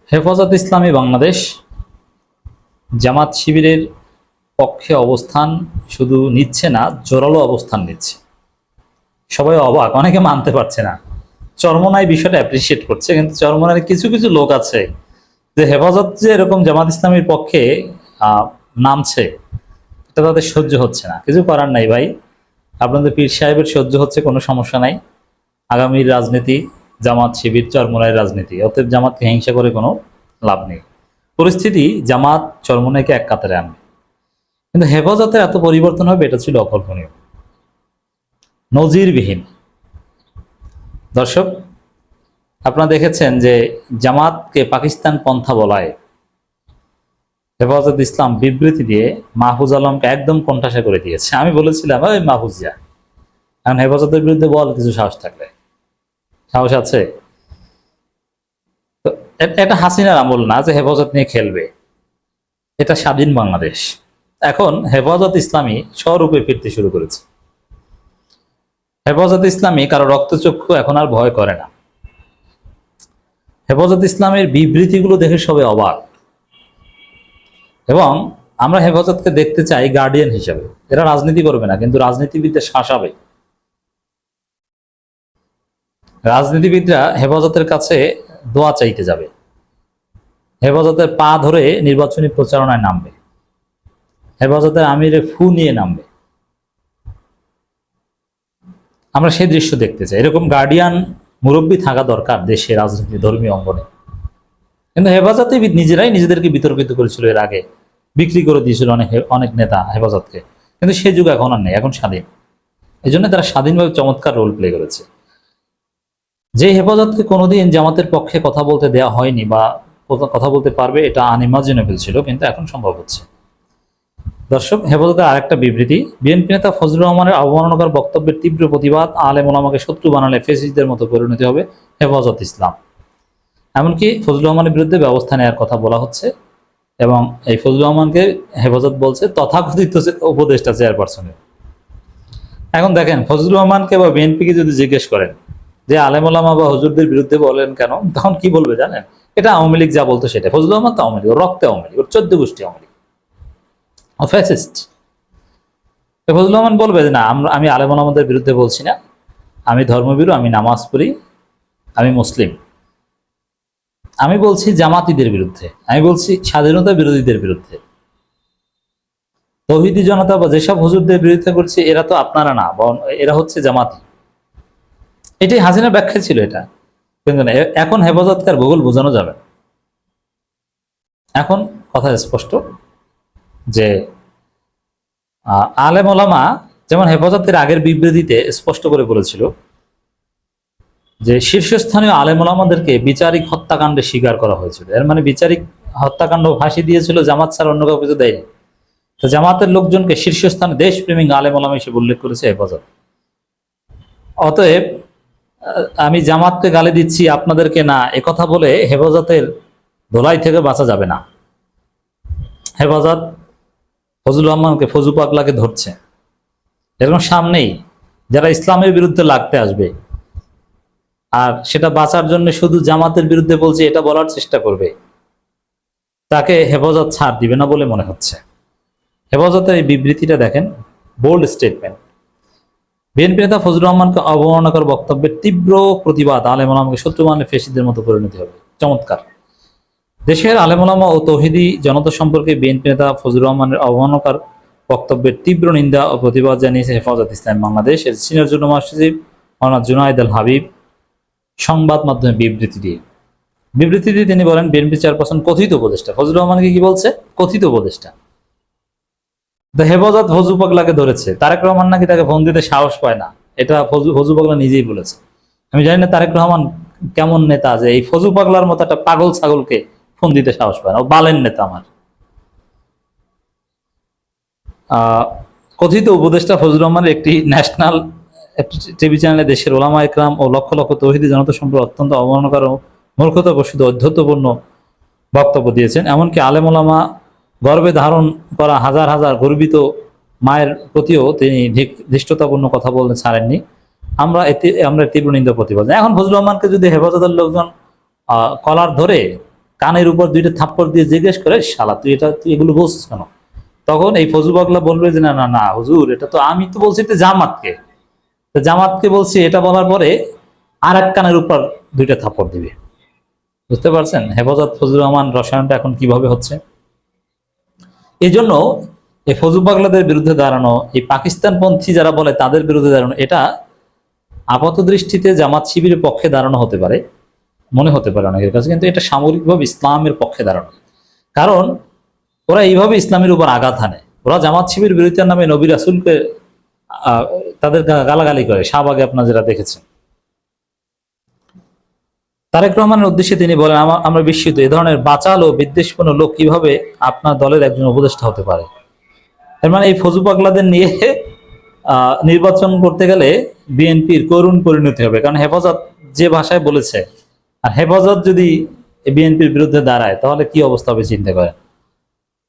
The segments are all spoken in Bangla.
হেফাজত ইসলামী বাংলাদেশ জামাত শিবিরের পক্ষে অবস্থান শুধু নিচ্ছে না, জোরালো অবস্থান নিচ্ছে। সবাই অবাক, অনেকে মানতে পারছে না। চরমোনাই বিষয়টা অ্যাপ্রিসিয়েট করছে, কিন্তু চরমোনাই কিছু কিছু লোক আছে যে হেফাজত যে এরকম জামাত ইসলামীর পক্ষে নামছে, এটা তাদের সহ্য হচ্ছে না। কিছু করার নাই ভাই, আপনাদের পীর সাহেবের সহ্য হচ্ছে, কোনো সমস্যা নাই। আগামীর রাজনীতি জামাত শিবির চরমোনাইয়ের রাজনীতি, অতএব জামাতকে হিংসা করে কোনো লাভ নেই। পরিস্থিতি জামাত চরমোনাইকে এক কাতারে আনবে, কিন্তু হেফাজতের এত পরিবর্তন হবে এটা ছিল অকল্পনীয়, নজিরবিহীন। দর্শক, আপনারা দেখেছেন যে জামাতকে পাকিস্তান পন্থা বলায় হেফাজত ইসলাম বিবৃতি দিয়ে মাহফুজ আলমকে একদম কোণঠাসা করে দিয়েছে। আমি বলেছিলাম, ওই মাহফুজ যা, এখন হেফাজতের বিরুদ্ধে বল, কিছু সাহস থাকলে। সাহস আছে তো? এটা হাসিনার আমল না যে হেফাজত নিয়ে খেলবে, এটা স্বাধীন বাংলাদেশ। এখন হেফাজত ইসলামী স্বরূপে ফিরতে শুরু করেছে। হেফাজত ইসলামী কারো রক্তচক্ষু এখন আর ভয় করে না। হেফাজত ইসলামের বিবৃতিগুলো দেখে সবাই অবাক, এবং আমরা হেফাজতকে দেখতে চাই গার্ডিয়ান হিসাবে। এরা রাজনীতি করবে না, কিন্তু রাজনীতিবিদদের শাসাবে। রাজনীতিবিদরা হেফাজতের কাছে দোয়া চাইতে যাবে, হেফাজতের পা ধরে নির্বাচনী প্রচারণায় নামবে, হেফাজতের আমিরে ফু নিয়ে নামবে। আমরা সেই দৃশ্য দেখতে চাই। এরকম গার্ডিয়ান মুরব্বী থাকা দরকার দেশে, রাজনীতি, ধর্মীয় অঙ্গনে। কিন্তু হেফাজতবিদ নিজেরাই নিজেদেরকে বিতর্কিত করেছিল, এর আগে বিক্রি করে দিয়েছিল অনেক নেতা হেফাজতকে। কিন্তু সেই যুগ এখন আর নেই, এখন স্বাধীন। এই জন্য তারা স্বাধীনভাবে চমৎকার রোল প্লে করেছে। যে হেফাজতকে কোনোদিন জামাতের পক্ষে কথা বলতে দেওয়া হয়নি বা কথা বলতে পারবে, এটা আনইমাজিনেবল ছিল, কিন্তু এখন সম্ভব হচ্ছে। দর্শক, হেফাজতের আরেকটা বিবৃতি, বিএনপি নেতা ফজলুর রহমানের অবমাননাকর বক্তব্যের তীব্র প্রতিবাদ, আলেম ওলামাকে শত্রু বানালে ফেসিস্টদের মতো পরিণতি হবে হেফাজত ইসলাম। এমনকি ফজলুর রহমানের বিরুদ্ধে ব্যবস্থা নেওয়ার কথা বলা হচ্ছে, এবং এই ফজলুর রহমানকে হেফাজত বলছে তথাকথিত উপদেষ্টা চেয়ারপারসনের। এখন দেখেন, ফজলুর রহমানকে বা বিএনপিকে যদি জিজ্ঞেস করেন যে আলেম ওলামা বা হুজুরদের বিরুদ্ধে বলেন কেন, তখন কি বলবে জানেন? এটা আওয়ামী লীগ যা বলতো সেটা। ফজলুর রহমান তো আওয়ামী লীগ, ওর রক্তে আওয়ামী লীগ, ওর 14 গোষ্ঠী আওয়ামী লীগ, ও ফ্যাসিস্ট। ফজলুর রহমান বলবে যে না, আমি আলেম ওলামাদের বিরুদ্ধে বলছি না, আমি ধর্মভীরু, আমি নামাজ পড়ি, আমি মুসলিম। আমি বলছি জামাতিদের বিরুদ্ধে, আমি বলছি স্বাধীনতা বিরোধীদের বিরুদ্ধে, তৌহিদি জনতা বা যেসব হুজুরদের বিরুদ্ধে করছে, এরা তো আপনারা না, এরা হচ্ছে জামাতি। এটাই হাসিনার ব্যাখ্যা ছিল এটা। কিন্তু এখন হেফাজতকার ভূগোল বোঝানো যাবে। এখন কথা স্পষ্ট যে আলেম ওলামা, যেমন হেফাজতের আগের বিবৃতিতে স্পষ্ট করে বলেছিল যে শীর্ষস্থানীয় আলেম ওলামাদেরকে বিচারিক হত্যাকাণ্ডে স্বীকার করা হয়েছিল। এর মানে বিচারিক হত্যাকাণ্ড ফাঁসি দিয়েছিল জামাত ছাড়া অন্য কাউকে তো দেয়নি। তো জামাতের লোকজনকে শীর্ষস্থানে দেশপ্রেমিক আলেম ওলামা হিসেবে উল্লেখ করেছে হেফাজত। অতএব আমি জামাতকে গালি দিচ্ছি, আপনাদেরকে না, একথা বলে হেফাজতের ধোলাই থেকে বাঁচা যাবে না। হেফাজত ফজলুর রহমানকে, ফজু পাগলাকে ধরছে। এরকম সামনেই যারা ইসলামের বিরুদ্ধে লাগতে আসবে, আর সেটা বাঁচার জন্য শুধু জামাতের বিরুদ্ধে বলছে এটা বলার চেষ্টা করবে, তাকে হেফাজত ছাড় দিবে না বলে মনে হচ্ছে। হেফাজতের এই বিবৃতিটা দেখেন, বোল্ড স্টেটমেন্ট। বিএনপি নেতা ফজলুর রহমানকে অবমাননাকর বক্তব্যের তীব্র প্রতিবাদ, আলেম ওলামাকে শত্রু মানলে ফেসিদের মতো পরিণতি হবে। চমৎকার। দেশের আলেম ওলামা ও তৌহিদি জনতা সম্পর্কে বিএনপি নেতা ফজলুর রহমানের অবমাননাকর বক্তব্যের তীব্র নিন্দা ও প্রতিবাদ জানিয়েছে হেফাজত ইসলাম বাংলাদেশ এর সিনিয়র যুগ্ম মহাসচিব মাওলানা জুনায়েদ আল হাবিব সংবাদ মাধ্যমে বিবৃতি দিয়ে তিনি বলেন, বিএনপি চেয়ারপারসন কথিত উপদেষ্টা। ফজলুর রহমানকে কি বলছে? কথিত উপদেষ্টা। হেফাজত ফজু পাগলাকে ধরেছে, তারেক রহমান নাকি তাকে ফোন দিতে সাহস পায় না, এটা ফজু পাগলা নিজেই বলেছে। আমি জানি না তারেক রহমান কেমন নেতা যে এই ফজু পাগলার মতো একটা পাগল ছাগলকে ফোন দিতে সাহস পায় না। ও বালের নেতা আমার। কথিত উপদেষ্টা ফজলুর রহমানের একটি ন্যাশনাল টিভি চ্যানেলে দেশের ওলামা একরাম ও লক্ষ লক্ষ তৌহিদি জনতা সম্পর্কে অত্যন্ত অবমাননাকর ও মূর্খতা প্রসূত অধ্যত্বপূর্ণ বক্তব্য দিয়েছেন। এমনকি আলেম ওলামা গর্বে ধারণ করা হাজার হাজার গর্বিত মায়ের প্রতিও তিনি ধৃষ্টতাপূর্ণ কথা বলতে ছাড়েননি। আমরা তীব্র নিন্দা প্রতিবাদ। এখন ফজলুর রহমানকে যদি হেফাজতের লোকজন কলার ধরে কানের উপর 2টা থাপ্পড় দিয়ে জিজ্ঞেস করে, শালা তুই এগুলো বলছিস কেন? তখন এই ফজু পাগলা বলবে যে না না না হুজুর, এটা তো আমি তো বলছি জামাতকে, তো জামাতকে বলছি। এটা বলার পরে আর এক কানের উপর 2টা থাপ্পড় দিবে। বুঝতে পারছেন হেফাজত ফজলুর রহমান রসায়নটা এখন কিভাবে হচ্ছে? এই জন্য এই ফজু পাগলাদের বিরুদ্ধে দাঁড়ানো, এই পাকিস্তানপন্থী যারা বলে তাদের বিরুদ্ধে দাঁড়ানো, এটা আপাত দৃষ্টিতে জামাত শিবিরের পক্ষে দাঁড়ানো হতে পারে, মনে হতে পারে অনেকের কাছে, কিন্তু এটা সামরিকভাবে ইসলামের পক্ষে দাঁড়ানো। কারণ ওরা এইভাবে ইসলামের উপর আঘাত হানে। ওরা জামাত শিবির বিরোধিতার নামে নবী রাসূলকে তাদের গালাগালি করে। শাহবাগে আপনারা যেটা দেখেছেন, তারেক রহমানের উদ্দেশ্যে তিনি বলেন, আমরা বিস্মিত এ ধরনের বাচাল ও বিদ্বেষপূর্ণ লোক কিভাবে আপনার দলের একজন উপদেষ্টা হতে পারে। এর মানে এই ফজু পাগলাদের নিয়ে নির্বাচন করতে গেলে বিএনপির করুণ পরিণতি হবে। কারণ হেফাজত যে ভাষায় বলেছে, আর হেফাজত যদি বিএনপির বিরুদ্ধে দাঁড়ায় তাহলে কি অবস্থা হবে চিন্তা করেন।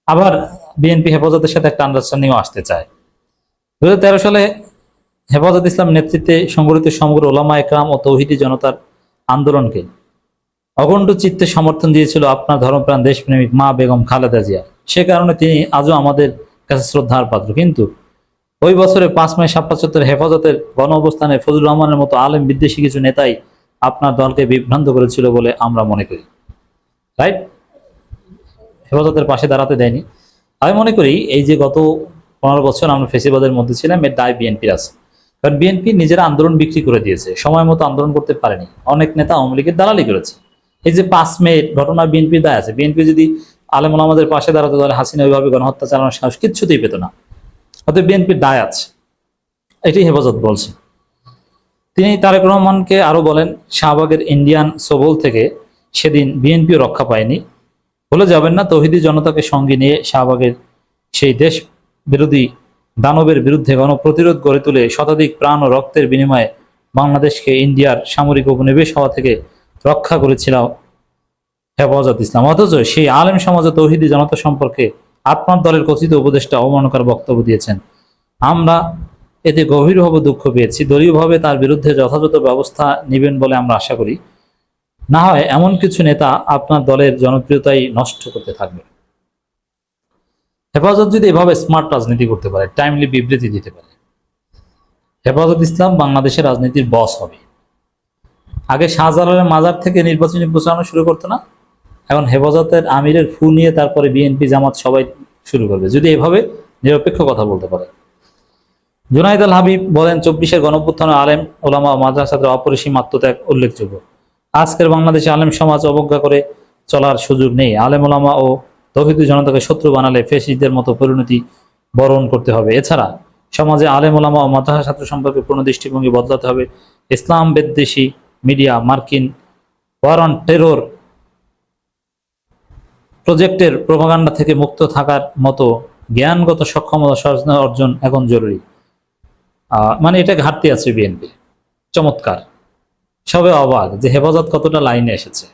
আবার বিএনপি হেফাজতের সাথে একটা আন্ডারস্ট্যান্ডিংও আসতে চায়। 2013 সালে হেফাজত ইসলাম নেতৃত্বে সংগঠিত সমগ্র ওলামা একরাম ও তৌহিদি জনতার আন্দোলনকে অকণ্ঠ চিত্তে সমর্থন দিয়েছিল আপনার ধর্মপ্রাণ দেশপ্রেমিক মা বেগম খালেদা জিয়া। সে কারণে তিনি আজও আমাদের কাছে শ্রদ্ধার পাত্র। কিন্তু ওই বছরে 5 মে শাপলা চত্বরে হেফাজতের গণ অবস্থানে ফজলুর রহমানের মতো আলেম বিদ্বেষী কিছু নেতাই আপনার দলকে বিভ্রান্ত করেছিল বলে আমরা মনে করি। রাইট? হেফাজতের পাশে দাঁড়াতে দেয়নি। আমি মনে করি এই যে গত 15 বছর আমরা ফেসিবাদের মধ্যে ছিলাম, এর দায় বিএনপির আছে। কারণ বিএনপি নিজেরা আন্দোলন বিক্রি করে দিয়েছে, সময় মতো আন্দোলন করতে পারেনি। অনেক নেতা আওয়ামী লীগের দালালি করেছে। এই যে 5 মে ঘটনা, বিএনপির দায় আছে। বিএনপি যদি আলেম ওলামাদের পাশে দাঁড়াতো তাহলে হাসিনা ওইভাবে গণহত্যা চালানোর সাহস কিচ্ছুতেই পেত না। অতএব বিএনপির দায় আছে, এটি হেফাজত বলছে। তিনি তারেক রহমানকে আরো বলেন, শাহবাগের ইন্ডিয়ান সোবল থেকে সেদিন বিএনপিও রক্ষা পায়নি। ভুলে যাবেন না, তৌহিদি জনতাকে সঙ্গে নিয়ে শাহবাগের সেই দেশ বিরোধী দানবের বিরুদ্ধে গণপ্রতিরোধ গড়ে তুলে শতাধিক প্রাণ ও রক্তের বিনিময়ে বাংলাদেশকে ইন্ডিয়ার সামরিক উপনিবেশ হওয়া থেকে রক্ষা করেছিল হেফাজত ইসলাম। অথচ সেই আলেম সমাজ ও তৌহিদি জনতা সম্পর্কে আপনার দলের কথিত উপদেষ্টা অবমাননাকর বক্তব্য দিয়েছেন। আমরা এতে গভীরভাবে দুঃখ পেয়েছি। দলীয়ভাবে তার বিরুদ্ধে যথাযথ ব্যবস্থা নেবেন বলে আমরা আশা করি। না হয় এমন কিছু নেতা আপনার দলের জনপ্রিয়তাই নষ্ট করতে থাকবে। হেফাজত যদি এভাবে স্মার্ট রাজনীতি করতে পারে, টাইমলি বিবৃতি দিতে পারে, হেফাজত ইসলাম বাংলাদেশের রাজনীতির বস হবে। আগে শাহজালালের মাজার থেকে নির্বাচনী প্রচারণা শুরু করতো না, এখন হেফাজতের আমিরের ফু নিয়ে তারপরে বিএনপি জামাত সবাই শুরু করবে, যদি এভাবে নিরপেক্ষ কথা বলতে পারে। জুনাইদ আল হাবিব বলেন, 24-এর গণঅভ্যুত্থানে আলেম ওলামা ও মাদ্রাসাদের অপরিসীম আত্মত্যাগ উল্লেখযোগ্য। আজকের বাংলাদেশে আলেম সমাজ অবজ্ঞা করে চলার সুযোগ নেই। আলেম ওলামা ও তৌহিদি জনতাকে শত্রু বানালে ফ্যাসিস্টদের মতো পরিণতি বরণ করতে হবে। এছাড়া সমাজে আলেম ওলামা ও মাদ্রাসা ছাত্র সম্পর্কে পূর্ণ দৃষ্টিভঙ্গি বদলাতে হবে। ইসলাম বিদ্বেষী মিডিয়া, মার্কিন ওয়ার অন টেরর প্রজেক্টের প্রোপাগান্ডা থেকে মুক্ত থাকার মতো জ্ঞানগত সক্ষমতা অর্জন এখন জরুরি। মানে এটা ঘাটতি আছে বিএনপি। চমৎকার, সবে অবাক যে হেফাজত কতটা লাইনে এসেছে।